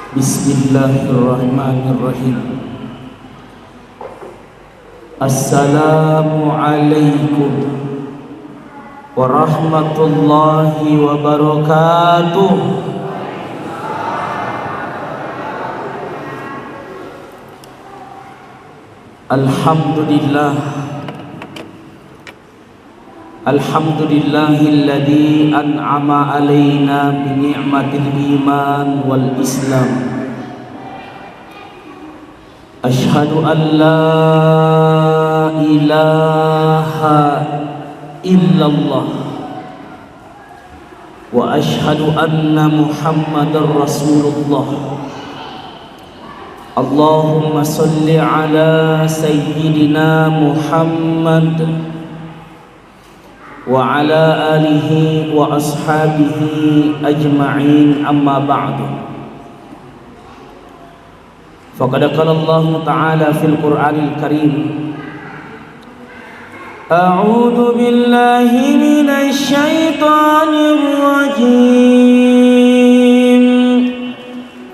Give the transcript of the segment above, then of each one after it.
Bismillahirrahmanirrahim. Assalamualaikum warahmatullahi wabarakatuh. Alhamdulillah, alhamdulillahilladzi an'ama alaina bi ni'matil iman wal islam. Asyhadu an la ilaha illallah wa asyhadu anna muhammadar rasulullah. Allahumma salli ala sayyidina Muhammad wa ala alihi wa ashabihi ajma'in, amma ba'du. Faqad qala Allah Ta'ala fil Qur'anil Karim, A'udzu billahi minasy syaithanir rajim.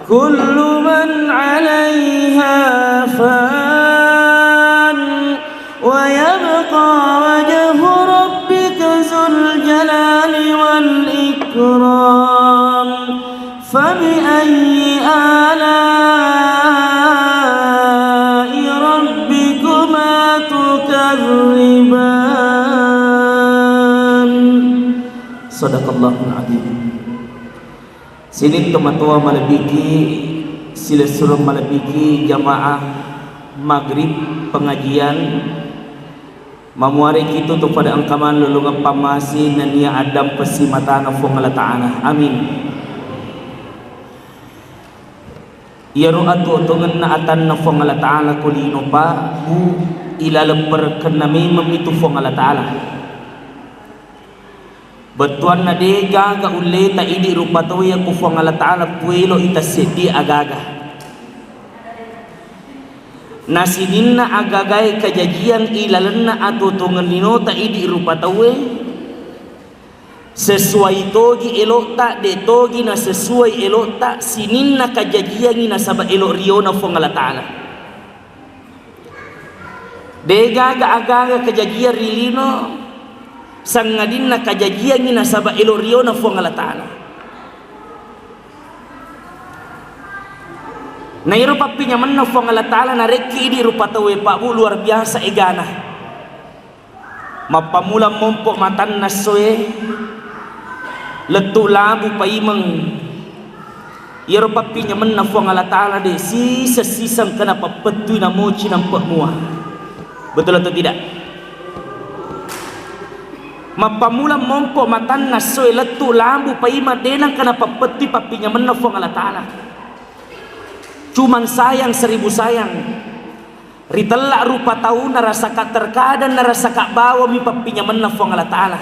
Kullu man 'alaiha fan wa yabqa wajhu rabbika dzul jalali wal ikram. Fabi ayyi ala'i rabbikuma tukadziban. Shadaqallahul 'adzim. Sini teman-teman malabiki sila suruh malabiki jamaah maghrib pengajian mamuari kita tu pada angkaman lulungan pamasi dan ia adam pesimatan afung Allah Ta'ala. Amin. Ya ru'atu tungan na atan na fong Allah Ta'ala kulino pa bu ilalemper kenami memitu fong Allah Ta'ala. Betuan na de gaga ule ta idi rupa tu ya kufong Allah Ta'ala puelo itasedi agaga. Nasidin na agagay kajajian ilalan na atutungan nino ta idi rupa tu sesuai togi elok tak de togi na sesuai elok tak sinin na kajajian ina sabab elok rio na fong Allah Ta'ala. De gaga agaga kajajian rilino sangadin na kajajian ni nasaba elo rio na fong Allah Ta'ala. Na iro papinya man na fong Allah Ta'ala na reki di rupa tawe pak bu luar biasa egana. Mapamula mompo matan nasoe letu labu paimeng. Iro papinya man na fong Allah Ta'ala de sisa-sisang kenapa petu na mochi nampak muah. Betul atau tidak? Mapamula mompo matan nasoy letu lambu paima denang kenapa peti papinya menafong Allah Ta'ala. Cuman sayang 1000 sayang ritelak rupa tahu narasaka terkadang narasaka bawa mi papinya menafong Allah Ta'ala.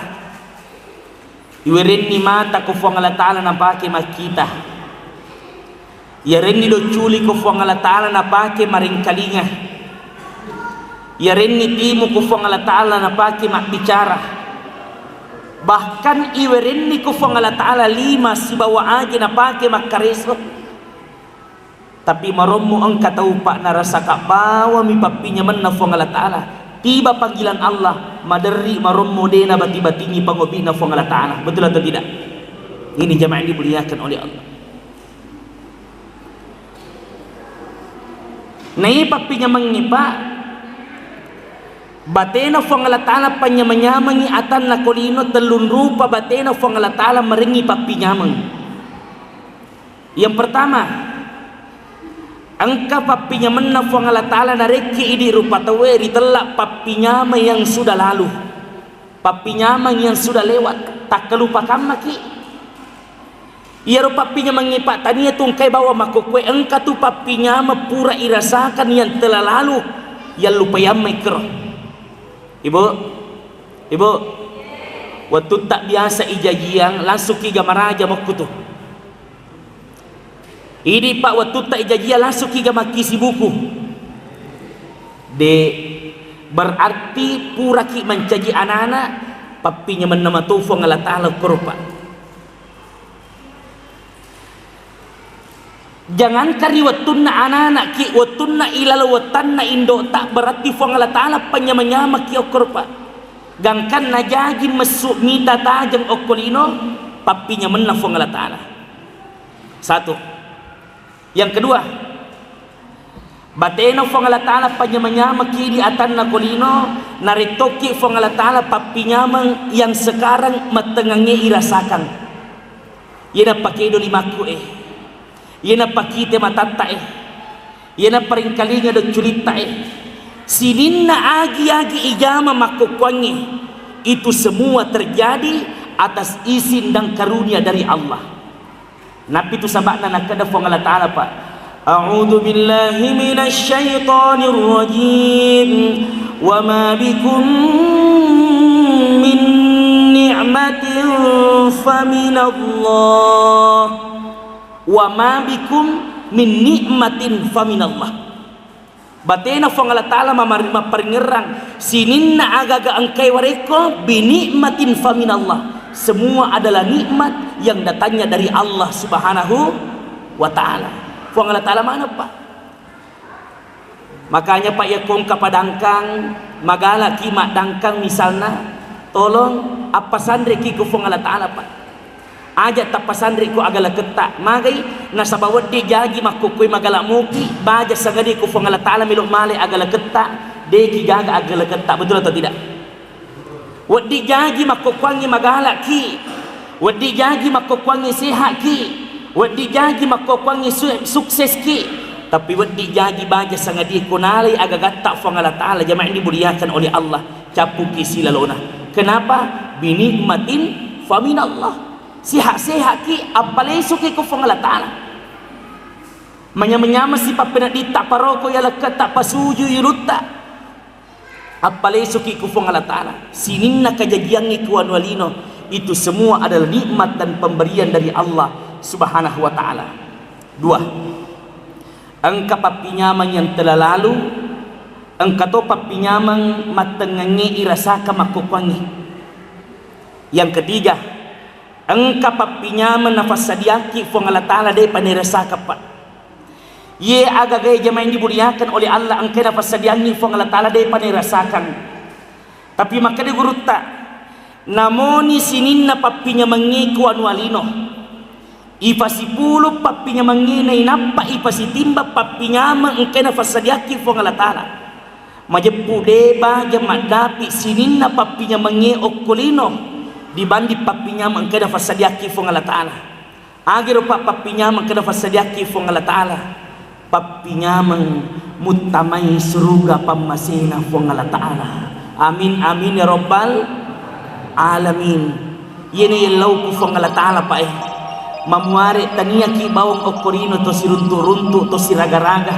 Iwerin ni mata kufong Allah Ta'ala napake makita. Yaren ni do culi kufong Allah Ta'ala napake maring kalinga. Yaren ni timu kufong Allah Ta'ala napake mak bicara. Bahkan iwerin ni kufong Allah Ta'ala 5 si bawa aja na pake makareso. Tapi maromo ang kataupa na rasa bawa mi papinya man na fong Allah Ta'ala. Tiba panggilan Allah maderi maromo de na bati-batingi pangobi na fong Allah Ta'ala. Betul atau tidak? Ini jamaah yang dimuliakan oleh Allah. Nai papinya mengipa batena fong Allah Ta'ala panyamanyamangi atan na kolino telun rupa batena fong Allah Ta'ala meringi papi nyamang. Yang pertama, angka papi nyaman na fong Allah Ta'ala na reki idi rupa taweri telak papi nyamang yang sudah lalu, papi nyamang yang sudah lewat tak kelupakan maki. Ia rupa papi nyamang ngipak tania tungkai bawa makukwe engka tu papi nyamang pura irasakan yang telah lalu yang lupa yamai kerah. Ibu, waktu tak biasa ijajian langsung ki gamar aja mau kutu. Ini pak waktu tak ijajian langsung ki gamar kisi buku. De berarti pura ki mencaji anak-anak papinya menama tufong Allah Ta'ala kerupa. Jangan kari watunna anak ki watunna ilal watanna indo tak berarti fong Allah Ta'ala penyama-nyama ki okor pak. Gangkan najagi mesuk mita tajang okolino papinya menang fong Allah Ta'ala. Satu. Yang kedua, batena fong Allah Ta'ala penyama-nyama ki di atanna kolino naritoki fong Allah Ta'ala papinya yang sekarang matengange irasakan. Yana pakai do limaku Yana pakite matata Yana paringkalinga do culita Sininna agi-agi ijama makukwangi. Itu semua terjadi atas izin dan karunia dari Allah. Nabi itu sabakna nakada fong Allah Ta'ala pak. A'udzu billahi minasy syaithanir rajim. Wa ma bikum min ni'matin faminallah. Wa ma bikum min ni'matin faminallah. Batena fong Allah Ta'ala maperingerang sininna agaga angkai wareko binikmatin faminallah. Semua adalah nikmat yang datangnya dari Allah Subhanahu wa Ta'ala. Fong Allah Ta'ala mana pak? Makanya pak yakum kapadangkang magala kimak dangkang misalnya tolong apa sandre kiku fong Allah Ta'ala pak. Ajak tapasandri ko agala ketak magay nasa bawat di jagi makukui magala muki baja sagadi ko fong Allah Ta'ala milok male agala ketak deki gaga agala ketak. Betul atau tidak? Wadi jagi makukwangi magala ki, wadi jagi makukwangi sehat ki, wadi jagi makukwangi sukses ki, tapi wadi jagi baja sagadi ko nale agagatak fong Allah Ta'ala. Jamaah ini dimuliakan oleh Allah, capuki silalona. Kenapa? Binikmatin faminallah. Sihat-sihat ki apalagi suki ku fong Allah Ta'ala. Menyama si papena di tak paroko ya lekat tak pasuju yuruta. Apalagi suki ku fong Allah Ta'ala. Sininna kajagiangi ku anwalino. Itu semua adalah nikmat dan pemberian dari Allah Subhanahu wa Ta'ala. Dua, engka papinyaman yang telah lalu, engka to papinyaman matengangi irasaka makukwangi. Yang ketiga, engka papinya menafas sadiaki fong Allah Ta'ala day panirasaka pak. Ye agagay jamain dimuliakan oleh Allah engka nafas sadiaki fong Allah Ta'ala day panirasakan. Tapi maka di guruta namoni sininna papinya mengiku anualino. Ipasipulu papinya mengina inapa ipasitimba papinya engka nafas sadiaki fong Allah Ta'ala. Majepu deba jamadapi sininna papinya mengi okulino dibanding papinya mengkena fasadiaki fong Allah Ta'ala. Agir pak papinya mengkena fasadiaki fong Allah Ta'ala. Papinya mutamai surga pamasina fong Allah Ta'ala. Amin amin ya rabbal alamin. Yene lau ku fong Allah Ta'ala pak mamuare tania ki bawang okorino to siruntu-runtu to siraga-raga.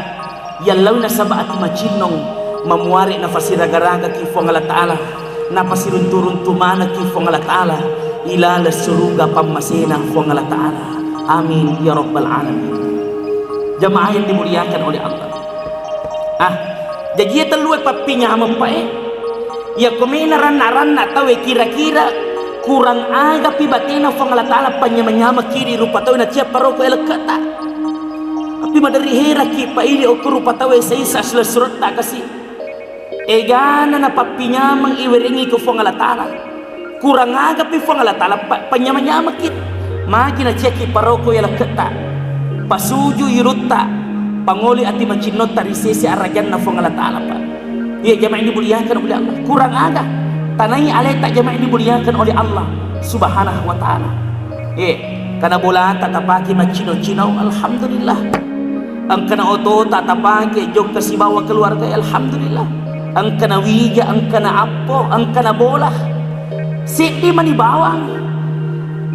Yalau na sabaat macinong mamuare na fasiraga-raga ki fong Allah Ta'ala. Napasirunturuntu mana ki fong Allah Ta'ala ilala surga pamasena fong Allah Ta'ala. Amin ya rabbal alamin. Jamaah yang dimuliakan oleh Allah. Jadi teluai papinya apa ya komena ranna tahu kira-kira kurang aga pi batina fong Allah Ta'ala panyama-nyama kiri rupa tahu na tiap paroko elekata. Tapi madari hera ki pa ini okur rupa tahu seisa surat tak kasih. Egana na papinya mengiweringi ku fong Allah Ta'ala. Kurang aga pi fong Allah Ta'ala panyama-nyama kit. Magi na ceki paroko ya leketa. Pasuju yuruta. Pangoli ati macinota risesi aragan na fong Allah Ta'ala pak. Iya jamaah ini dimuliakan oleh Allah. Kurang aga. Tanai aleta jamaah ini dimuliakan oleh Allah Subhanahu wa Ta'ala. Karena bola tatapaki macino-cino alhamdulillah. Ang kana oto tatapaki jog kasibawa keluarga alhamdulillah. Ang kana wiga, ang kana apo, ang kana bola. Siti manibawang.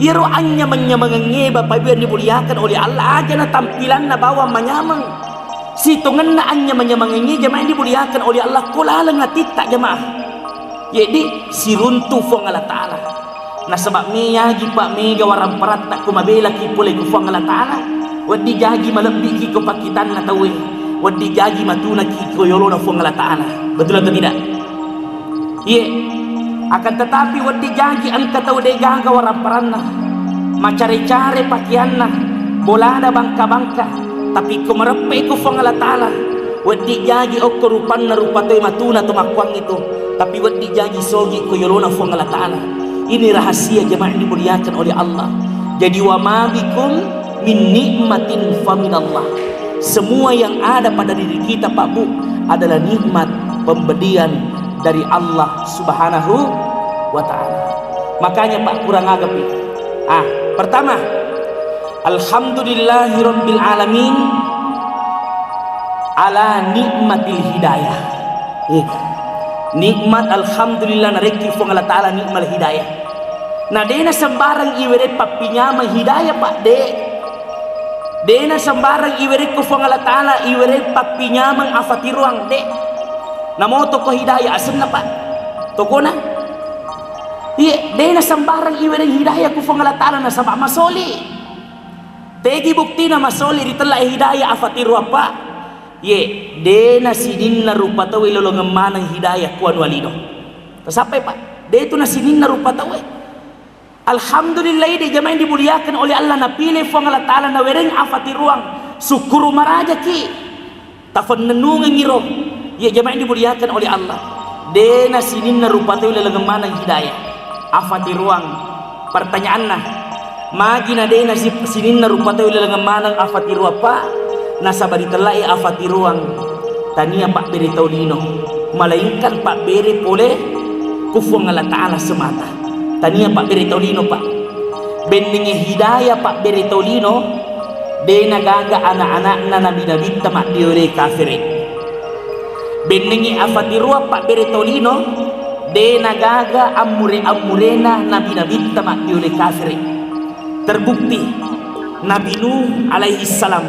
Iro anya manyamangangeba pabiyan dimuliakan oleh Allah aja na tampilan na bawang manyamang. Situngan na anya manyamangangi jamaah dimuliakan oleh Allah kulalang natita jamaah. Jadi siruntu fong Allah Ta'ala. Na sebab miya gipa mega warang parat tak kumabela ki pulay ku fong Allah Ta'ala. Wadi jagi malebih ki ko pakitan na tawe. Wadi jagi matuna ki ko yolo na fong Allah Ta'ala. Betul atau tidak? Iya. Akan tetapi wadi jagi ang kataw de gaga waramparana. Macare-care pakaianna. Bolada bangka-bangka. tapi ko marape ko fang Allah Ta'ala wadi jagi o korupan na rupa to'y matuna tumakwang itu, tapi wadi jagi sogi ko yolona fang Allah Ta'ala. Ini rahasia jemaah yang dimuliakan oleh Allah. Jadi wa ma bikum min nikmatin fa minallah. Semua yang ada pada diri kita Pak Bu adalah nikmat pemberian dari Allah Subhanahu wa Ta'ala. Makanya Pak kurang agap ini. Pertama, alhamdulillahirabbil alamin ala nikmatil hidayah. Nikmat alhamdulillah nareki fong Allah Ta'ala nikmat hidayah. Nah dena sembarang iwere papinyama hidayah Pak de. Dena sembarang iwere ko fong Allah Ta'ala iwere papinyama afati ruang de. Namo to ko hidayah asen na Pak. Toko na. Iya, dena sembarang iwere hidayah ko fong Allah Ta'ala na sabak masoli. Tegi bukti na masoli ditela hidayah afati ruang Pak. Ye, dena sinin na rupa tawe lolong manang hidayah kuan walido. Sampai Pak, de itu na sinin na rupa tawe. Alhamdulillah de jamaah yang dimuliakan oleh Allah napilih fong Allah Ta'ala na wereng afati ruang. Syukuru maraja ki. Tafan nenungan ngiro. Ye jamaah yang dimuliakan oleh Allah. Dena sinin na rupa tawe lolong manang hidayah afati ruang. Pertanyaan na, magi na dena sinin na rupa tawe lolong manang afati ruang Pak. Nasabari telai afati ruang tania Pak beri taulino melainkan Pak beri boleh kufung Allah Ta'ala semata. Tania Pak beri taulino Pak bendingi hidayah Pak beri taulino dena gaga anak-anak nabi-nabi tamak diore kafirin. Bendingi afati ruang Pak beri taulino dena gaga amure-amurena nabi-nabi tamak diore kafirin. Terbukti Nabi Nuh alaihi salam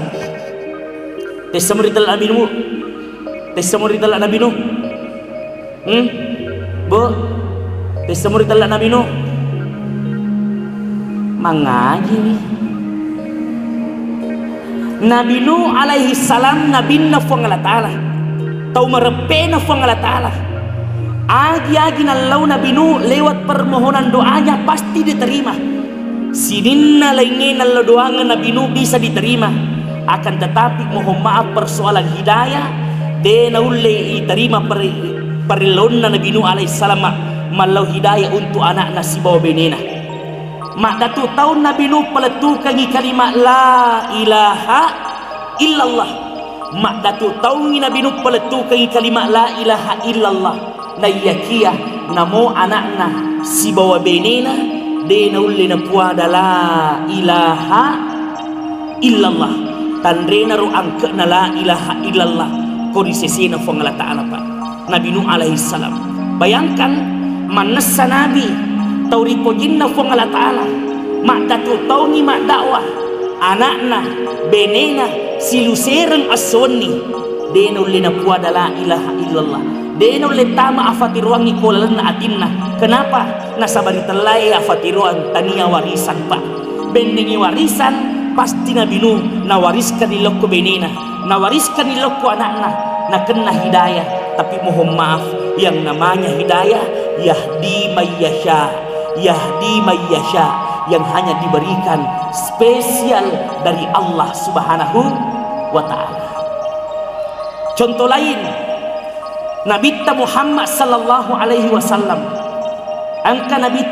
Tesamurital Nabi Nuh. Tesamurital Nabi Nuh. Bu. Tesamurital Nabi Nuh. Mangaji nih. Nabi Nuh alaihi salam nabi na fong Allah Ta'ala. Tau merepe na fong Allah Ta'ala. Agi-agi nalau Nabi Nuh lewat permohonan doanya pasti diterima. Sininna lainnya nalau doanya Nabi Nuh bisa diterima. Akan tetapi mohon maaf persoalan hidayah dena ulle terima perilon Nabi Nuh alaihissalam malau hidayah untuk anak nasi bawa benena. Mak datu tahun Nabi Nuh peletukan kalimat la ilaha illallah. Mak datu tahun Nabi Nuh peletukan kalimat la ilaha illallah. Na yakiyah namo anakna si bawa benena dena ulle na puada la ilaha illallah. Tandrena ru angke na la ilaha illallah korisesena fong Allah Ta'ala Pak Nabi Nuh alaihi salam. Bayangkan manessa nabi tauriko jinna fong Allah Ta'ala mak datu tauni mak dakwah anakna benena silusereng asoni dena ulena puada la ilaha illallah dena ule tama afati ruangi kolalena atinna. Kenapa? Nasabari telai afati ruang tania warisan Pak bendingi warisan pasti Nabi Nuh nawariskan ilokku benina, nawariskan ilokku anakna, nak kena hidayah. Tapi mohon maaf, yang namanya hidayah yahdi mayyasha, yahdi mayyasha, yang hanya diberikan spesial dari Allah Subhanahu wa Ta'ala. Contoh lain, Nabi Muhammad sallallahu alaihi wasallam. Angka Nabi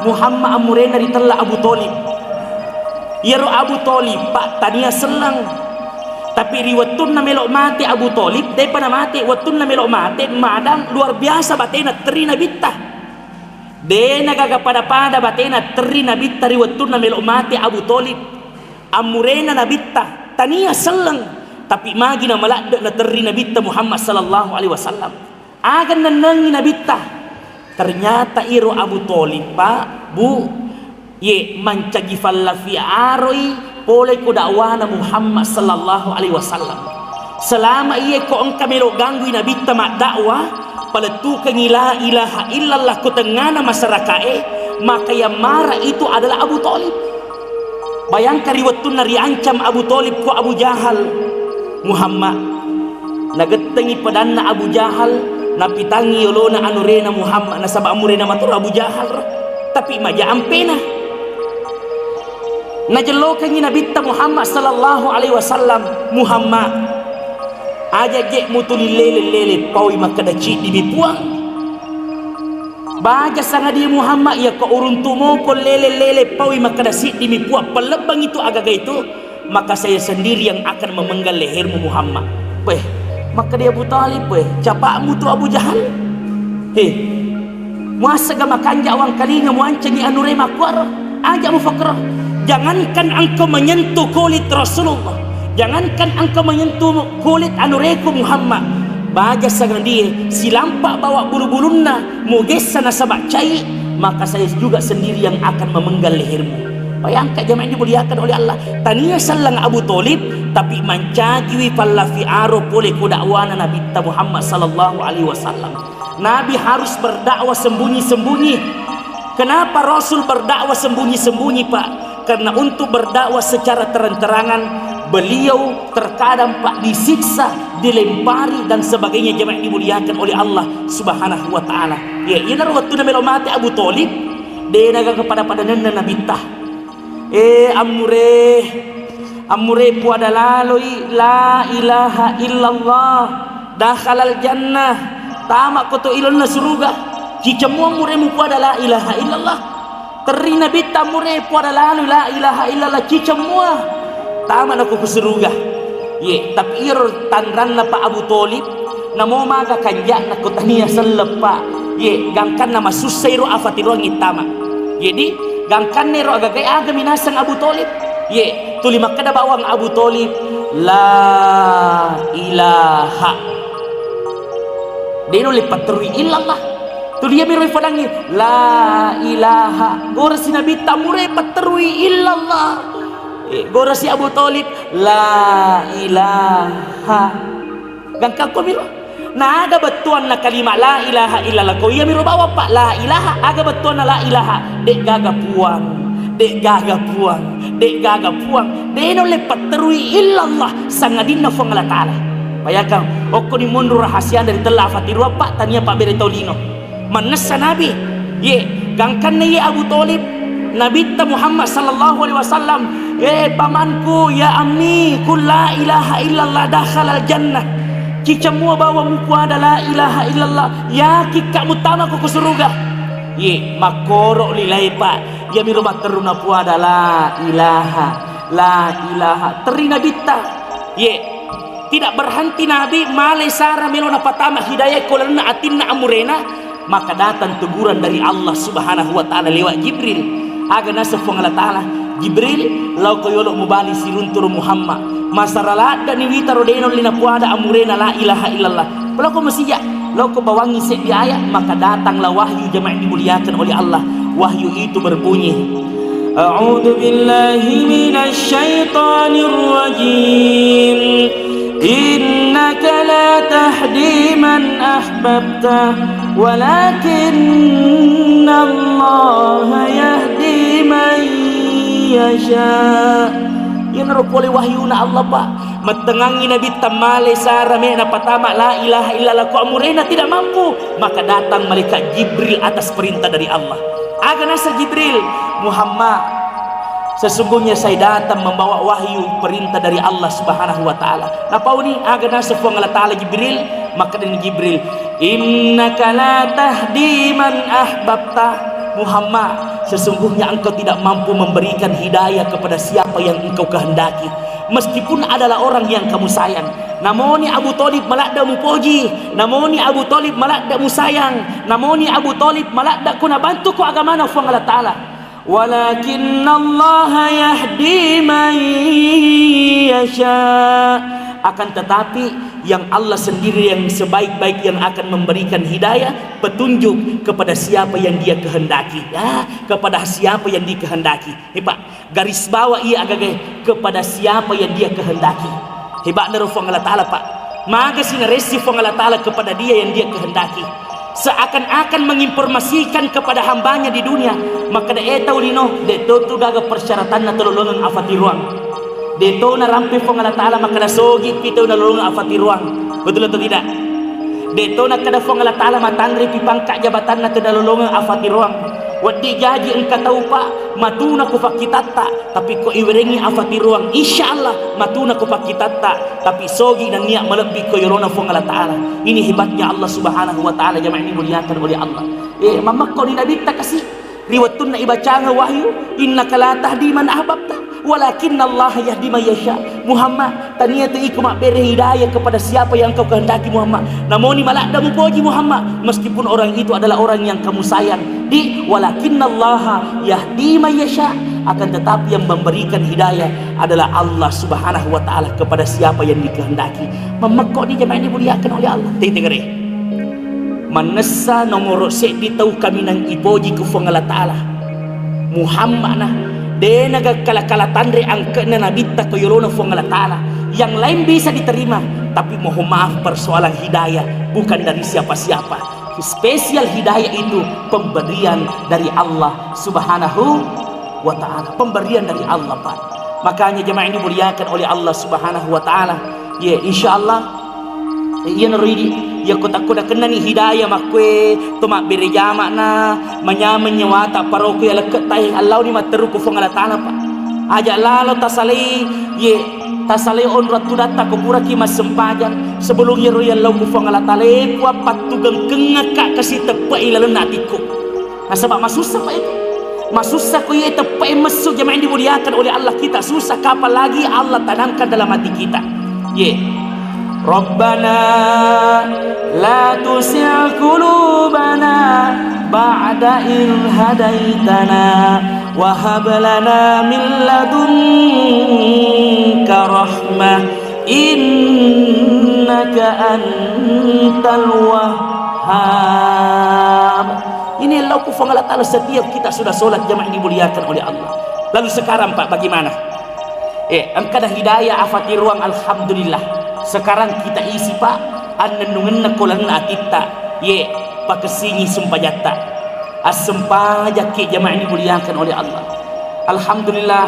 Muhammad amurena ditella Abu Thalib. Yaro Abu Thalib Pak tania selang. Tapi riwatun na melok mati Abu Thalib daripada mati watun na melok mati madang luar biasa batena terina bitta. Dena gaga pada batena terina bitta riwatun na melok mati Abu Thalib. Amurena na bitta tania selang. Tapi magi na malak na terina bitta Muhammad sallallahu alaihi wasallam. Agan nanangi na bitta. Ternyata iro Abu Thalib Pak Bu ye mancagi fallafi aroi pole ko dakwana Muhammad sallallahu alaihi wasallam. Selama iye ko engka melo ganggu nabi tamak dakwah paletukan la ilaha illallah ko tengana masyarakat maka yang marah itu adalah Abu Thalib. Bayangkan riwatun nari ancam Abu Thalib ko Abu Jahal Muhammad nagetengi padanna Abu Jahal napitangi yolona anurena Muhammad nasaba amurena matur Abu Jahal tapi maja ampena najelokan ni Nabi Muhammad sallallahu alaihi wasallam Muhammad aja je mutuli lele pawi makadaci di bipuang baja sangat dia Muhammad ya ko urun tumo ko lele pawi makadasi di bipuang pelebang itu agaga itu maka saya sendiri yang akan memenggal lehermu Muhammad. Weh, maka dia Abu Talib weh, capakmu tu Abu Jahal. Muasa ga makanja awang kalinga muancangi anure makwar aja mufakrah. Jangankan engkau menyentuh kulit Rasulullah, jangankan engkau menyentuh kulit anureku Muhammad, baja sangan dia silampak bawa bulu-bulunna mugesa nasabak cai, maka saya juga sendiri yang akan memenggal lehermu. Bayangkan jemaah yang dimuliakan oleh Allah, tania sallang Abu Talib tapi mancagiwi fallafi aro boleh ku dakwana Nabi Muhammad sallallahu alaihi wasallam. Nabi harus berdakwah sembunyi-sembunyi. Kenapa Rasul berdakwah sembunyi-sembunyi, Pak? Karena untuk berdakwah secara terang-terangan beliau terkadang Pak disiksa, dilempari dan sebagainya jemaah yang dimuliakan oleh Allah Subhanahu wa taala. Ya, ina waktu na mati Abu Talib, dia naga kepada nanda Nabi tah. Amure puada laloi la ilaha illallah dakhalal jannah tamak koto ilonna suruga cicamua muremu puada la ilaha illallah teri nabi tamure puada lalu la ilaha illallah cicamua tamak nako kusuruga ye tapi ir tanranna pa Abu Talib namo maga kanjak nako tania selepa ye gangkan nama susairu afatiru ngitama jadi gangkan nero agagai aga minasang Abu Talib ye tuli makada bawang Abu Talib la ilaha deno lipat terui illallah tuli ya miroi fadangi la ilaha gorasi Nabi tamure paterui illallah gorasi Abu Talib la ilaha gangkan ko miro na aga betuan na kalimat la ilaha illallah ko iya miro bawa pak la ilaha aga betuan na la ilaha dek gaga puang deno lepat terui illallah sangadinna fong Allah taala. Bayangkan oko ni mundur rahasia dari telah fatiru pak tania pak bere tolino manessa nabi ye gangkan ye Abu Talib Nabi Muhammad sallallahu alaihi wasallam pamanku ya ammi kul la ilaha illallah dakhalal jannah cicamua bawa muku ada la ilaha illallah ya kikak mutama ku surga ye makoro lilai pak ya miru materuna puada la ilaha terina bitta ye tidak berhenti Nabi malai sara melona patama hidayah kolana atinna amurena maka datang teguran dari Allah Subhanahu wa taala lewat Jibril aga nasafong Allah taala Jibril lau koyolok mubali siruntur Muhammad masaralat dan iwitaro deno lina puada amurena la ilaha illallah peloko masija lau ko bawangi set di ayat maka datanglah wahyu jemaah dimuliakan oleh Allah wahyu itu berbunyi A'udzu billahi minasy syaithanir rajim innaka la tahdi man ahbabta walakinna Allah yahdi man yasha yang rupole wahyuna Allah pak metengangi Nabi tamale sarame na patama la ilaha illallah ko amurena tidak mampu maka datang malaikat Jibril atas perintah dari Allah aga nasa Jibril Muhammad sesungguhnya saya datang membawa wahyu perintah dari Allah Subhanahu wa taala napa ni aga nasa fong Allah taala Jibril maka dengan Jibril innaka la tahdi man ahbabta Muhammad sesungguhnya engkau tidak mampu memberikan hidayah kepada siapa yang engkau kehendaki meskipun adalah orang yang kamu sayang namoni Abu Talib malakda mupoji namoni Abu Talib malakda musayang namoni Abu Talib malakda kuna bantu ku agama na fong Allah taala walakinna Allah yahdi man yasha akan tetapi yang Allah sendiri yang sebaik-baik yang akan memberikan hidayah petunjuk kepada siapa yang dia kehendaki ya kepada siapa yang dikehendaki hebat garis bawah ia agak kepada siapa yang dia kehendaki hebat narufong Allah taala pak maka sinaresi fong Allah taala kepada dia yang dia kehendaki seakan-akan menginformasikan kepada hambanya di dunia maka de taulino de tu gaga persyaratan na tulungan afati ruang deto na rampe fong Allah taala maka nasogit pito na lulungan afati ruang betul atau tidak deto na kada fong Allah taala matangri pipangka jabatan na tudalulungan afati ruang Wadi jaji engka tahu pak, matuna ku fakitata, tapi ko iwerengi afati ruang, insyaallah matuna ku fakitata, tapi sogi dan niat melebih ko yorona fong Allah Ta'ala. Ini hebatnya Allah Subhanahu wa Ta'ala, jamaah ini muliakan oleh Allah. Mama ko ni nabi tak kasih riwatun na ibaca wahyu, innaka la tahdi man ahbabta walakinna Allah yahdi man yasha. Muhammad, tania tu iku mak beri hidayah kepada siapa yang kau kehendaki Muhammad. Namun ni malak dah mupoji Muhammad, meskipun orang itu adalah orang yang kamu sayang. Di walakinna Allah yahdi man yasha, akan tetapi yang memberikan hidayah adalah Allah Subhanahu wa Ta'ala kepada siapa yang dikehendaki. Memekok ni jemaah ini muliakan oleh Allah. Tengok manesa nomor sek di tahu kami nang ipoji ku fong Allah Ta'ala Muhammad nah de naga kala tandre angke na nabi ta ko yolona fong Allah Ta'ala. Yang lain bisa diterima, tapi mohon maaf persoalan hidayah bukan dari siapa-siapa. Spesial hidayah itu pemberian dari Allah Subhanahu wa Ta'ala, pemberian dari Allah Pak. Makanya jemaah ini muliakan oleh Allah Subhanahu wa Ta'ala. Ya insyaallah ya nuridi ya kota kuda kena ni hidayah makwe to mak bere jamak na menyamanya wata paroku ya leket tai Allah ni materu ku fong Allah Ta'ala Pak. Ajak lalo tasali ye tasali on ratu data ko buraki mas sempajan sebelum ye royal lau ku fong Allah Ta'ala ku apa tugang kengaka kasih tepai lalu natiku. Nah sebab masusah Pak itu. Masusah ku ye tepai masuk jemaah yang dimuliakan oleh Allah kita susah kapal lagi Allah tanamkan dalam hati kita. Ye Rabbana la tusi' qulubana ba'da idh hadaitana wa hab lana min ladunka rahmah innaka antal wahhab. Ini Allah kufang Allah Ta'ala setiap kita sudah solat jamaah dimuliakan oleh Allah. Lalu sekarang Pak bagaimana? Engkau dah hidayah afati ruang alhamdulillah. Sekarang kita isi Pak annendungen nakolan atita ye pakesini sumpajata as-sempajak ke jamaah dimuliakan oleh Allah. Alhamdulillah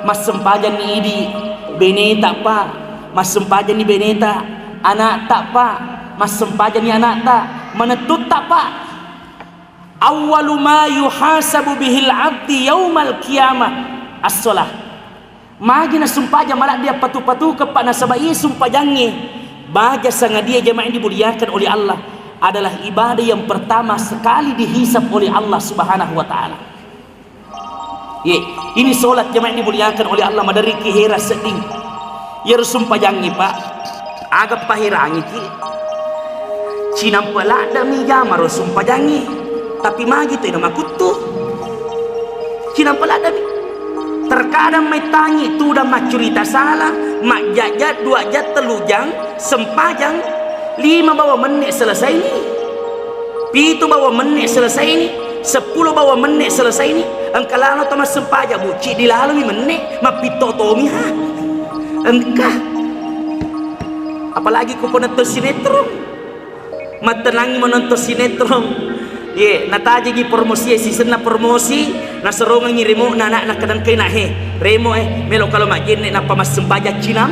mas sempajan ni idi beneta Pak, mas sempajan ni beneta anak tak Pak, mas sempajan ni anak tak menetut tak Pak. Awwalu ma yuhasabu bihil abdi yaumal qiyamah as-salah. Magina sumpaja malak dia patu-patu kepada nasabai sumpajangnya. Baga sangat dia jemaah yang dimuliakan oleh Allah adalah ibadah yang pertama sekali dihisap oleh Allah Subhanahu wa Ta'ala. Ini solat jemaah yang dimuliakan oleh Allah madari kihira seding. Ya sumpajangnya Pak. Agak pahirangi ki. Cinampala dami jamar sumpajangnya. Tapi magi tu nama kutu. Cinampala dami. Terkadang mai tangi tu dah mak cerita salah, mak jajat 2 jat telujang sempajang 5 bawa menit selesai ni, 7 bawa menit selesai ni, 10 bawa menit selesai ni. Engkalano tu mas sempajang buci dilalui menit mak pito tomi ha. Engkah apalagi ku penonton sinetron mak tenangi menonton sinetron. Nataji gi promosi season na promosi na serongan ngi remo na anak na kadang kay na remo melo kalau mak jenne na pamas sembaja cinam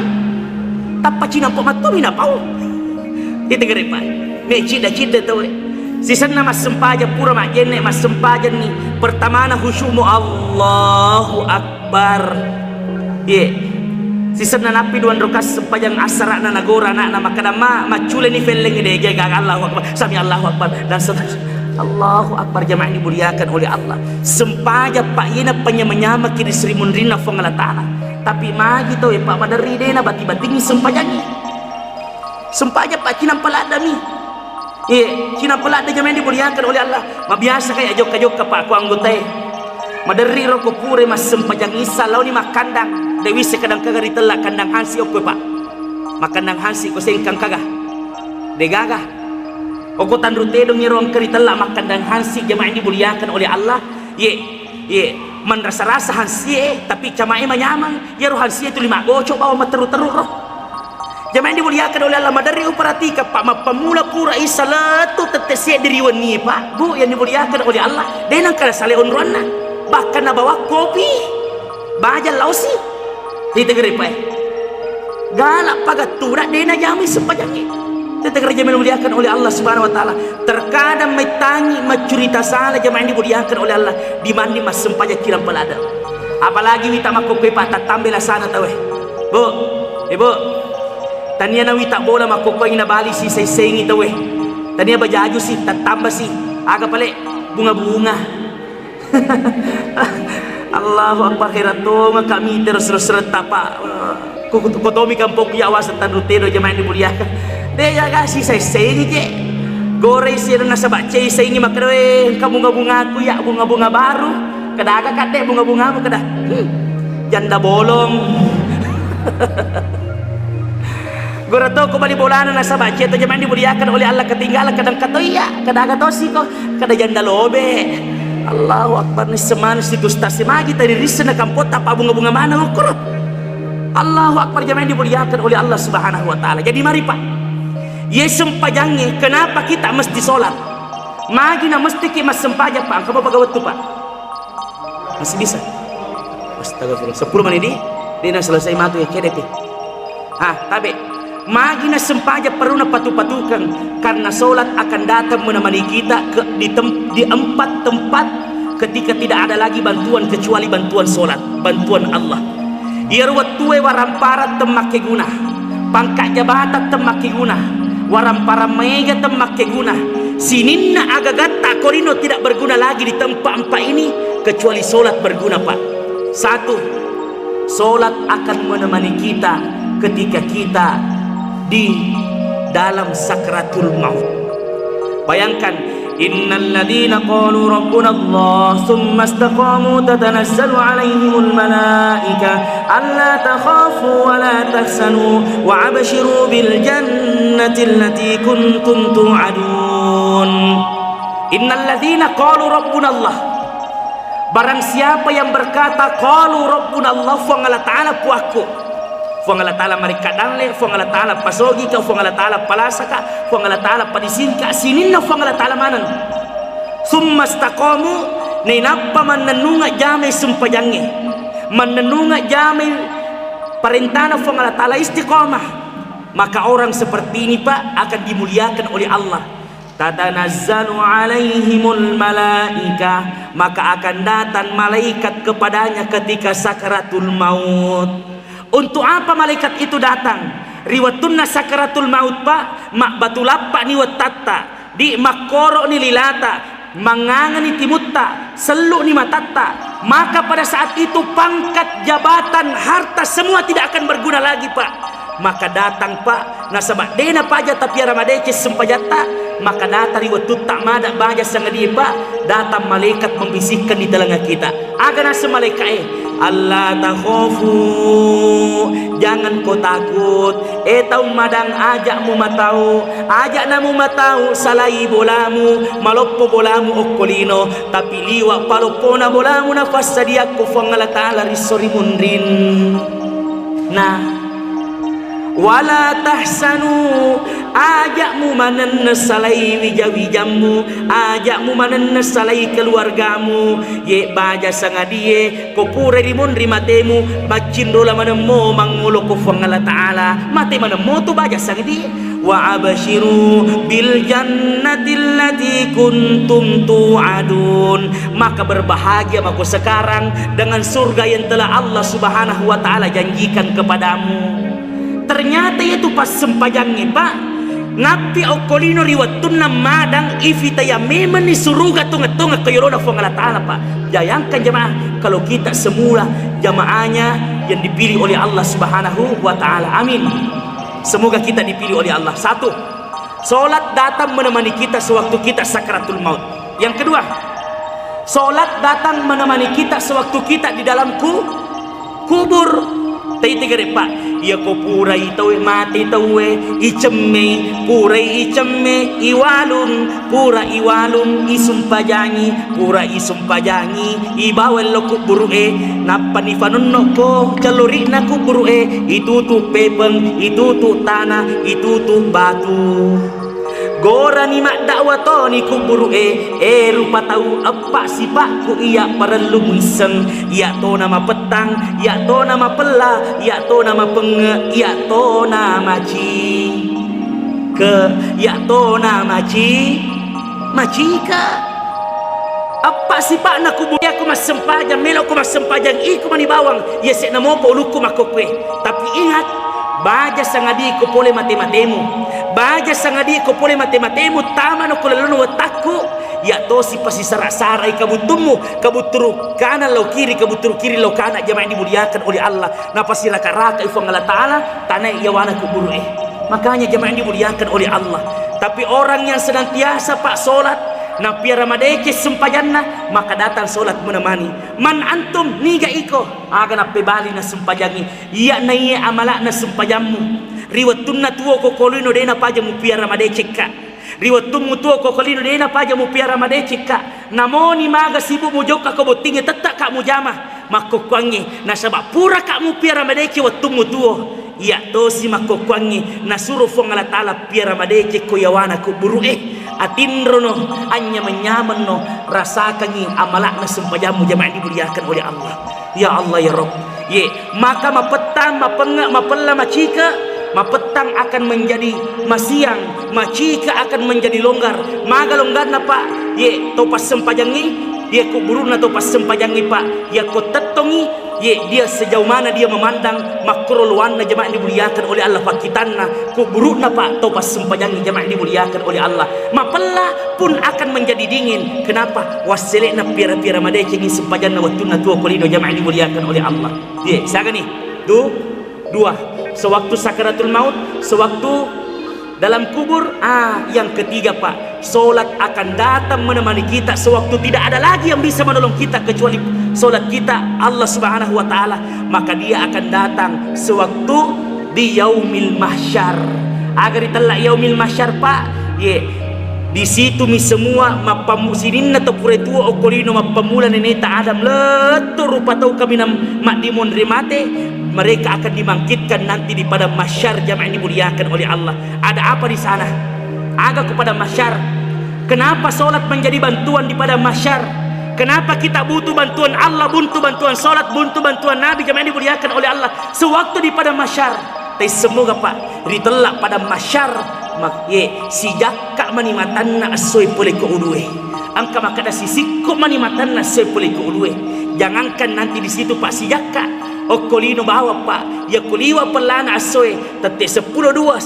tappa cinam po matumi na pau itu gere pa me cida tu season na mas sembaja pura mak jenne mas sembaja ni pertama na khusyumu Allahu akbar season na napi 2 rokas sempajang asara na nagora na makadama macule ni feleng ide jaga Allahu akbar sami Allahu akbar dan Allahu akbar jemaah dimuliakan oleh Allah. Sempaja Pak ina penyama-nyama kiri Sri Mundrina fong Allah Ta'ala. Tapi magi tau Pak madari dena bati-batingi sempajangi. Sempaja Pak kinam peladami. Kinam pelada jemaah dimuliakan oleh Allah. Mabiasa kayak jok-jok Pak aku anggota. Madari roko pure mas sempajangi salau ni makandang. Dewi sekadang kagari telak kandang hansi opo Pak. Makandang hansi ko sengkang kagah. Degagah. Oko tandrute dong nyerong kerita lah makan dan hansi jemaah dimuliakan oleh Allah. Man rasa-rasa hansi tapi camae manyamang ya roh hansi itu 5 gocok bawa materu-teru roh. Jemaah dimuliakan oleh Allah madari uparatika Pak ma pemula pura isalatu tetese diriwan ni Pak Bu yang dimuliakan oleh Allah. Denang kala saleon ronna bahkan na bawa kopi. Baja lausi. Itu gere Pak. Galak pagatura dena jami sepajangi. Tetapi gereja dimuliakan oleh Allah Subhanahu wa taala. Terkadang metangi macurita salah jemaah yang dimuliakan oleh Allah di mandi mas sempaja kiram pelada. Apalagi wita makokwe pak tambela sana tahu. Bu, ibu. Tania na wita bola makokwe ina bali si sengi tahu. Tania bajaju sih tambah sih agak pale bunga-bunga. Allahu akbar khairatong kami terus tapa. Kotomi kampung ya awas tanu tedo jemaah yang dimuliakan. Dia kasih saya sengi je. Goreng sih dengan sebab cai sengi makroe kamu bunga aku ya bunga-bunga baru. Kada agak kadek bunga-bunga aku kada. Janda bolong. Gora to ko bali bolana na sabak cai to jemaah dimuliakan oleh Allah ketinggalan kadang kata iya kada agak tosi ko kada janda lobe. Allahu akbar ni semanis di dusta semagi tadi risen na kampot apa bunga-bunga mana ukur. Allahu akbar jemaah dimuliakan oleh Allah Subhanahu wa taala. Jadi mari Pak. Yes sempajangnya, kenapa kita mesti sholat? Magina mesti kita sempajang Pak. Kamu pegawai tu Pak? Masih bisa? Astagfirullah. 10 menit dia nak selesai matu ya kedepi. Tapi magina sempajang perlu na patu-patukan karena sholat akan datang menemani kita di 4 tempat ketika tidak ada lagi bantuan kecuali bantuan sholat, bantuan Allah. Irwat tuwe warampara temake guna, pangkat jabatan temake guna. Warampara mega temake guna. Sininna agagata korino tidak berguna lagi di tempat ini kecuali solat berguna Pak. 1. Solat akan menemani kita ketika kita di dalam sakratul maut. Bayangkan innal ladzina qalu rabbuna Allah tsumma istaqamu tatanazzalu alaihimul malaika alla takhafu wa la tahzanu wa abshiru bil jannati allati kuntum tu'adun. Innal ladzina qalu rabbuna Allah, barang siapa yang berkata qalu rabbuna Allah fa Allah taala puaku fa Allah taala mereka danle fa Allah taala pasogi ka fa Allah taala palasaka fa Allah taala padisinka sininna fa Allah taala manan summa istaqamu ninappa mananunga jame sumpajange mananunga jame perintana fa Allah taala istiqamah, maka orang seperti ini Pak akan dimuliakan oleh Allah. Tatanazzalu alaihimul malaika, maka akan datang malaikat kepadanya ketika sakaratul maut. Untuk apa malaikat itu datang? Riwatunna sakaratul maut Pak, mak batulappa ni watatta, di makoro ni lilata, mangangan ni timutta, seluk ni matatta. Maka pada saat itu pangkat, jabatan, harta semua tidak akan berguna lagi Pak. Maka datang Pak, nasabak dena paja tapi ramadece sempajata, maka datang riwatut tak madak baja sangadi Pak, datang malaikat membisikkan di telinga kita. Agana semalaikat Allah takhofu, jangan kau takut. Tahu madang ajakmu matau, ajak namu matau salai bolamu, maloppo bolamu okkolino, tapi liwa palopona bolamu nafas sadiakku fangala ta'ala risori mundrin. Nah, wala tahsanu, ajakmu manen salai wijawijammu, ajakmu manen salai keluargamu, ye baja sangadie ko pure rimun rimatemu bacindola manemo mangulo ko fangala taala mate manemo tu baja sangadie. Wa abashiru bil jannati allati kuntum tu'adun, maka berbahagia maka sekarang dengan surga yang telah Allah Subhanahu wa taala janjikan kepadamu. Ternyata itu pas sempajangnya Pak, napi okolino riwatun madang ifita ya memang ni suruga tunga kayolona fangala taala Pak. Bayangkan jemaah kalau kita semula jamaahnya yang dipilih oleh Allah Subhanahu wa taala. Amin. Semoga kita dipilih oleh Allah. 1. Salat datang menemani kita sewaktu kita sakratul maut. Yang kedua, salat datang menemani kita sewaktu kita di dalam kubur. Tiga Pak, ya ko purai tawe mati tawe icemme purai icemme iwalun pura iwalun isumpajangi pura isumpajangi ibawel lo kuburu napani fanunno ko calori na kuburu itu tu pepeng itu tu tanah itu tu batu. Gora ni mak dakwato ni kuburu rupa tahu apa sifat ku iya perlu iseng iya to nama petang iya to nama pela iya to nama penge iya to nama ci. ke ya tona macika apa sih pak nak kubur aku mas sempajang melo aku mas sempajang iku mani bawang ya sek namo poluku makokwe tapi ingat baja sangadi ko pole mate-matemu baja sangadi ko pole mate-matemu tamano ko lalono watakku ya to si pasi sarai kabutumu kabuturu kanan lau kiri kabuturu kiri lau kanan jamaah dimuliakan oleh Allah na pasi raka-raka ifang Allah Ta'ala tanai yawana kuburu makanya jamaah dimuliakan oleh Allah tapi orang yang senantiasa pak solat na piara madeke sempajanna maka datang solat menemani man antum niga iko aga na pebali na sempajangi iya na iya amala na sempajammu riwatunna tuo ko kolino dena pajamu piara madeke ka riwatummu tuo ko kolino dena pajamu piara madeke ka namoni maga sibu mujoka ko botinge tetak ka mujama makko kwangi na sabab pura ka mu piara madeke watummu tuo iya tosi makko kwangi na suruh Allah Ta'ala piara madeke ko yawana ko buru atindrono anya menyamanno rasakangi amalakna sempajamu jamaah dimuliakan oleh Allah ya Allah ya Rabb ye maka mapetang mapella macika mapetang akan menjadi masiang macika akan menjadi longgar maga longgarna pak ye topas sempajangi dia kuburuna topas sempajangi pak ya ko tettongi ye dia sejauh mana dia memandang makro luanna jamaah dimuliakan oleh Allah pakitanna kuburuna pak topas sempajangi jamaah dimuliakan oleh Allah mapella pun akan menjadi dingin kenapa waselena pira-pira madece ni sempajanna watunna tua kolino jamaah dimuliakan oleh Allah ye saga nih dua sewaktu sakaratul maut sewaktu dalam kubur yang ketiga pak solat akan datang menemani kita sewaktu tidak ada lagi yang bisa menolong kita kecuali solat kita Allah Subhanahu wa Ta'ala maka dia akan datang sewaktu di yaumil mahsyar agar ditelak yaumil mahsyar pak ye di situ mi semua mapamusinin atau puretua okolino mapamula neneta Adam letur rupa tau kami nam makdimun remate mereka akan dibangkitkan nanti di pada mahsyar jamaah dimuliakan oleh Allah ada apa di sana aga kepada mahsyar kenapa solat menjadi bantuan di pada mahsyar kenapa kita butuh bantuan Allah butuh bantuan solat butuh bantuan Nabi jamaah dimuliakan oleh Allah sewaktu di pada mahsyar tapi semoga pak ditelak pada mahsyar ye si jakka manimatanna asoy pole ko udue angka makada si sikko manimatanna asoy pole ko udue jangankan nanti di situ pak si jakka okolino bawa pak ya kuliwa pelana asoy tete 10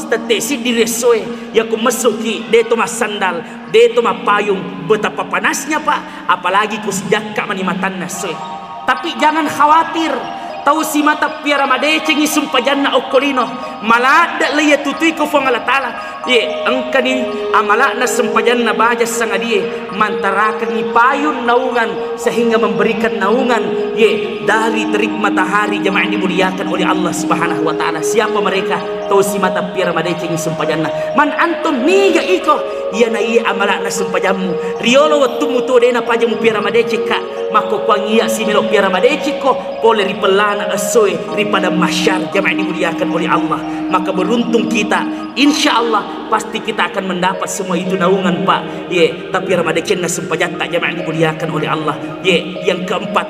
tete si diresoy ya ku masuki deto mas sandal deto mas payung betapa panasnya pak apalagi ku si jakka manimatanna asoy tapi jangan khawatir tahu si mata piara madece ngi sumpajanna okolino malada leya tutui ko fong Allah Ta'ala ye angkani amalakna sumpajanna baja sangadie mantarakan ni payun naungan sehingga memberikan naungan ye dari terik matahari jamaah dimuliakan oleh Allah Subhanahu wa Ta'ala siapa mereka tahu si mata piara madece ngi sumpajanna man antum niga iko iya na iya amalakna sumpajanmu riolo wattumu to dena pajamu piara madece ka mako kwangia si melo piara madece ko pole ripelana asoy ripada mahsyar jamaah dimuliakan oleh Allah maka beruntung kita insyaallah pasti kita akan mendapat semua itu naungan pak ye tapi ramadhan sempajat tak jamaah dimuliakan oleh Allah ye yang keempat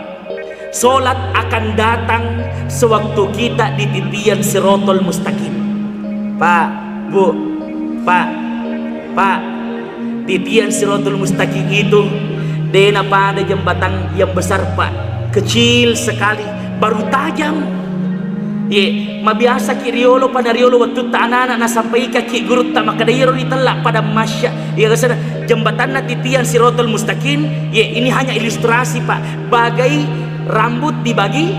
solat akan datang sewaktu kita di titian sirotol mustaqim pak bu pak titian sirotol mustaqim itu dena pada jembatan yang besar pak kecil sekali baru tajam ye mabiasa ki riolo pada riolo waktu anak-anak na sampai ki guru ta makadayro ditelak pada masya ya kesana jembatan na titian sirotol mustaqim ye ini hanya ilustrasi pak bagai rambut dibagi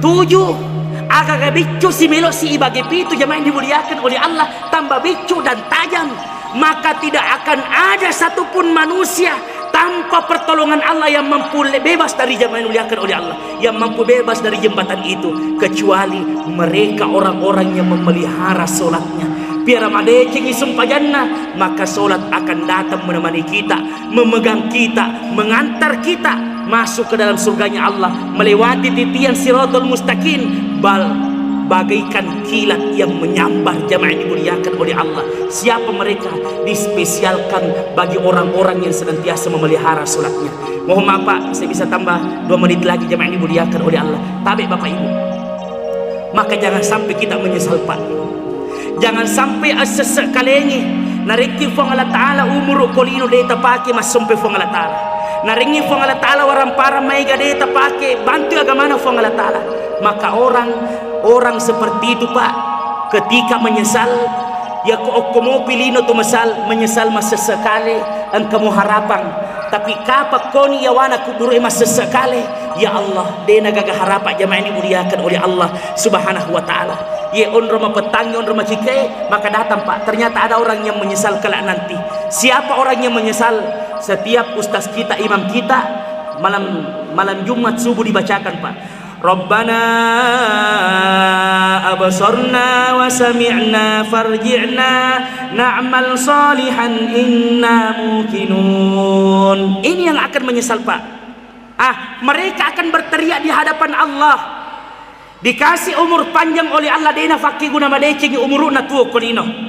7 agak bicu si melo si ibagi pitu jamaah dimuliakan oleh Allah tambah bicu dan tajam maka tidak akan ada satupun manusia tanpa pertolongan Allah yang mampu bebas dari jamaah dimuliakan oleh Allah yang mampu bebas dari jembatan itu kecuali mereka orang-orang yang memelihara solatnya biar madece sumpajanna maka solat akan datang menemani kita memegang kita mengantar kita masuk ke dalam surganya Allah melewati titian siratul mustaqim bagaikan kilat yang menyambar jamaah dimuliakan oleh Allah siapa mereka dispesialkan bagi orang-orang yang senantiasa memelihara solatnya mohon maaf pak saya bisa tambah 2 menit lagi jamaah dimuliakan oleh Allah tapi bapak ibu maka jangan sampai kita menyesal pak Jangan sampai asesek kalengi nariki fong Allah Ta'ala umur kolino deta pake masumpe fong Allah Ta'ala. Naringi fong Allah Ta'ala waram para maiga deta pake bantu agamana fong Allah Ta'ala. Maka orang seperti itu Pak, ketika menyesal ya komo pilino tu menyesal masa sekali engkau harapan, tapi kapak koni ya wana kuburu masa sekali ya Allah dena gaga harapan jamaah ini muliakan oleh Allah Subhanahu wa Ta'ala. Ye on roma petang, on roma cike, maka datang Pak, ternyata ada orang yang menyesal kelak nanti. Siapa orang yang menyesal? Setiap ustaz kita, imam kita malam Jumat subuh dibacakan Pak, Rabbana abasarna wa sami'na farji'na na'mal salihan inna muqinun. Ini yang akan menyesal Pak. Mereka akan berteriak di hadapan Allah. Dikasih umur panjang oleh Allah, dena fakki guna madecing umuruna tuo kolino.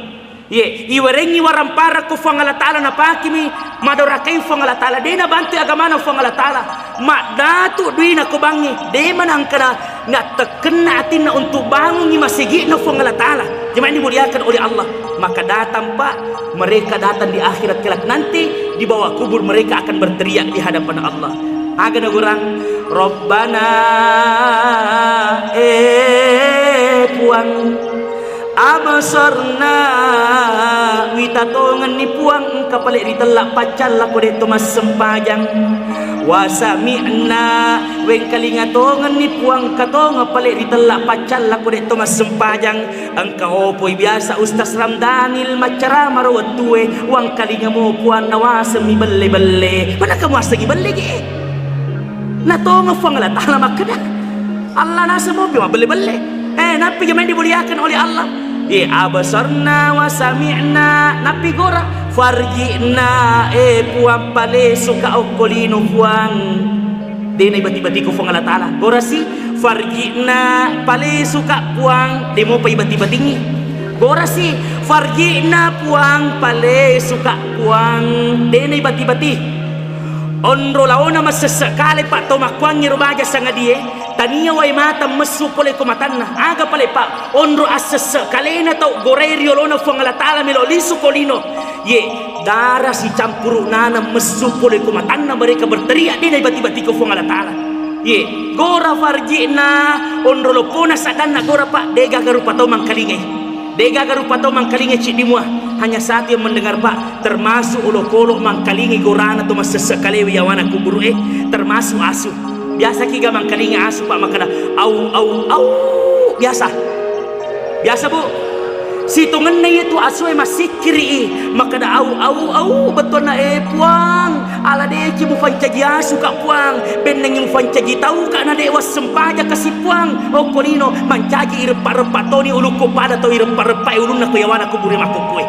Ye iwerengi warampara ku fong Allah Ta'ala na pakimi madorakai fong Allah Ta'ala dena bantu agamana fong Allah Ta'ala mak datu duina ko bangi de manang kana ngat tekena atina untuk bangun ni masigi na fong Allah Ta'ala. Jemaah dimuliakan oleh Allah. Maka datang Pak, mereka datang di akhirat kelak nanti di bawah kubur mereka akan berteriak di hadapan Allah. Agak orang Rabbana puang abasarna witatongan ni puang kapalik ditelak pacal lako deto mas sempajang wasami'na weng kalingatongan ni puang katonga palik ditelak pacal lako deto mas sempajang engkau poi biasa Ustaz Ramdanil macara marawat tuwe wang kalinga mo puan nawasemi belle mana kamu asagi belle ge natonga fang Allah Ta'ala makna Allah nasa mo biwa belle napi jemaah dimuliakan oleh Allah. Abasarna wa sami'na napi gora farji'na puang pale suka okolino puang dena ibati-bati ko fong Allah Ta'ala gora si farji'na pale suka puang demo pa ibati-bati ni gora si farji'na puang pale suka puang dena ibati-bati onro laona masesekale Pak tomakwang ngirubaja sanga die tania way mata mesu pole kumatanna aga pale Pak onro asesekale na tau gorerio lona fong Allah Ta'ala melo lisu kolino ye darah si campuru nana mesu pole kumatanna mereka berteriak di bati-bati ko fong Allah Ta'ala ye gora farjina onro lo puna sakana gora Pak dega garupa to mangkalinge dega garupa to mangkalinge cik dimua hanya satu yang mendengar Pak termasuk ulo-kolo mangkalingi gorana tu masesekale wiyawana kuburu termasuk asu biasa kiga mangkalingi asu Pak makana au biasa Bu situngan na itu asu masih kiri makana au betul na puang ala de ci bu fancaji asu ka puang beneng yung fancaji tahu ka na dewa sempaja kasih puang o kolino mancaji irepa-repa toni uluko pada to irepa-repa ulun na kuyawana kuburu makukue.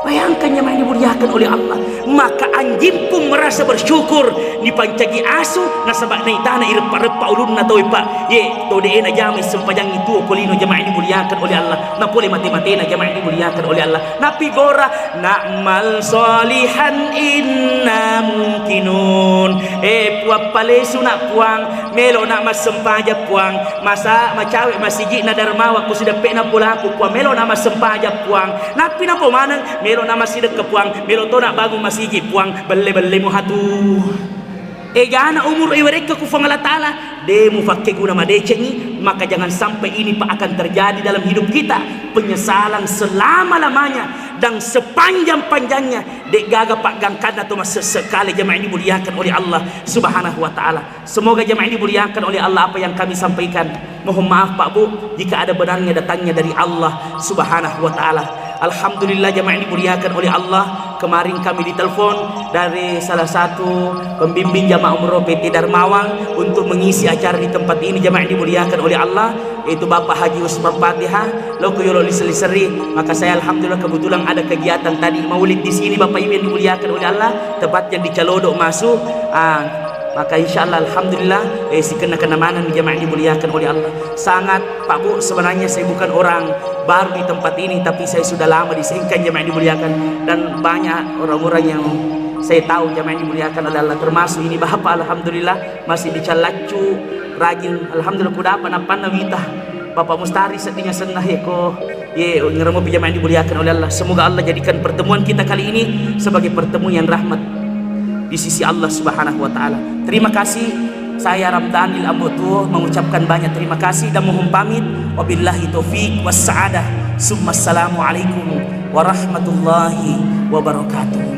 Bayangkan yang dimuliakan oleh Allah. Maka anjing pun merasa bersyukur dipancagi asu nasabak na itana irepa-repa ulun na toy Pak ye to de na jami sempajang itu kolino jamaah dimuliakan oleh Allah na pole mati-mati na jamaah dimuliakan oleh Allah napi gora na'mal salihan inna mungkinun puang pale sunak puang melo nak mas sempaja puang masa macawe masiji na darmawa ku sudah pe na pula aku puang melo na mas sempaja puang napi na pomanang melo nama sidak ke puang melo to nak bangun masigi puang belle mu hatu gana umur mereka ku fong Allah Ta'ala demu fakke guna madecengi. Maka jangan sampai ini Pak akan terjadi dalam hidup kita penyesalan selama-lamanya dan sepanjang-panjangnya dek gaga Pak gangkan atau masa sekali jemaah ini dimuliakan oleh Allah Subhanahu wa Ta'ala. Semoga jemaah ini dimuliakan oleh Allah apa yang kami sampaikan. Mohon maaf Pak Bu jika ada benarnya datangnya dari Allah Subhanahu wa Ta'ala. Alhamdulillah jemaah ini dimuliakan oleh Allah. Kemarin kami ditelepon dari salah satu pembimbing jamaah umroh PT Darmawang untuk mengisi acara di tempat ini jemaah ini dimuliakan oleh Allah, yaitu Bapak Haji Usman Fatihah Loko Yolo Liseri. Maka saya alhamdulillah kebetulan ada kegiatan tadi maulid di sini Bapak Ibu yang dimuliakan oleh Allah, tepatnya di Calodok masuk. Maka insyaallah alhamdulillah si kena mana di jamaah dimuliakan oleh Allah. Sangat Pak Bu, sebenarnya saya bukan orang baru di tempat ini, tapi saya sudah lama disingkan jamaah dimuliakan, dan banyak orang-orang yang saya tahu jamaah dimuliakan oleh Allah, termasuk ini Bapak alhamdulillah masih dicalacu rajin alhamdulillah kuda apa wita Bapak Mustari sedihnya senah ya ko Ya, ngeremo pijama yang dimuliakan oleh Allah. Semoga Allah jadikan pertemuan kita kali ini sebagai pertemuan yang rahmat di sisi Allah Subhanahu wa taala. Terima kasih. Saya Ramdanil Ambotuh mengucapkan banyak terima kasih dan mohon pamit. Wabillahi taufik wassa'adah. Assalamualaikum warahmatullahi wabarakatuh.